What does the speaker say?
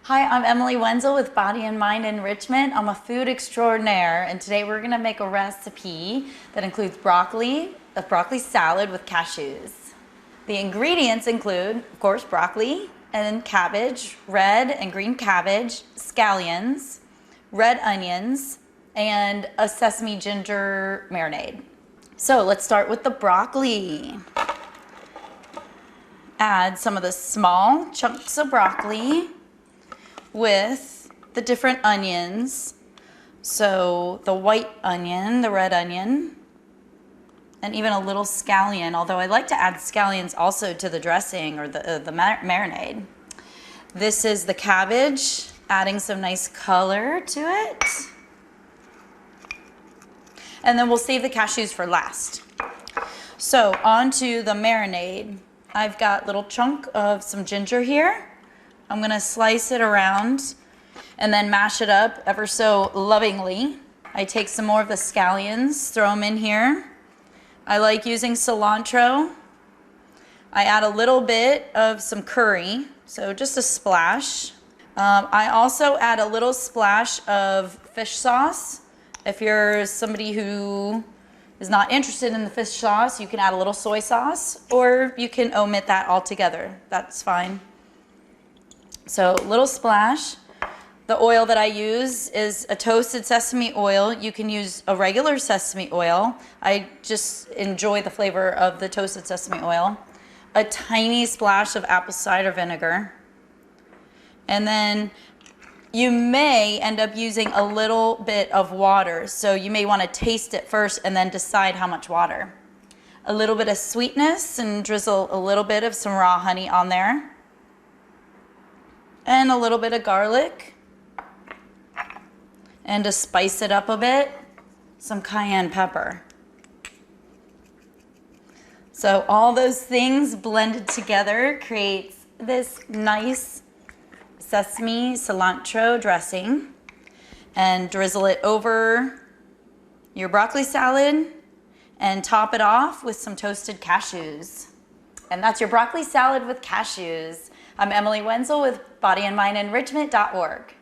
Hi, I'm Emily Wenzel with Body and Mind Enrichment. I'm a food extraordinaire, and today we're gonna make a recipe that includes a broccoli salad with cashews. The ingredients include, of course, broccoli and cabbage, red and green cabbage, scallions, red onions, and a sesame ginger marinade. So let's start with the broccoli. Add some of the small chunks of broccoli with the different onions. So the white onion, the red onion, and even a little scallion, although I like to add scallions also to the dressing or the marinade. This is the cabbage, adding some nice color to it. And then we'll save the cashews for last. So onto the marinade. I've got a little chunk of some ginger here. I'm gonna slice it around and then mash it up ever so lovingly. I take some more of the scallions, throw them in here. I like using cilantro. I add a little bit of some curry, so just a splash. I also add a little splash of fish sauce. If you're somebody who is not interested in the fish sauce, you can add a little soy sauce, or you can omit that altogether. That's fine. So a little splash. The oil that I use is a toasted sesame oil. You can use a regular sesame oil. I just enjoy the flavor of the toasted sesame oil. A tiny splash of apple cider vinegar. And then you may end up using a little bit of water. So you may want to taste it first and then decide how much water. A little bit of sweetness and drizzle a little bit of some raw honey on there. And a little bit of garlic. And to spice it up a bit, some cayenne pepper. So all those things blended together creates this nice sesame cilantro dressing. And drizzle it over your broccoli salad and top it off with some toasted cashews. And that's your broccoli salad with cashews. I'm Emily Wenzel with bodyandmindenrichment.org.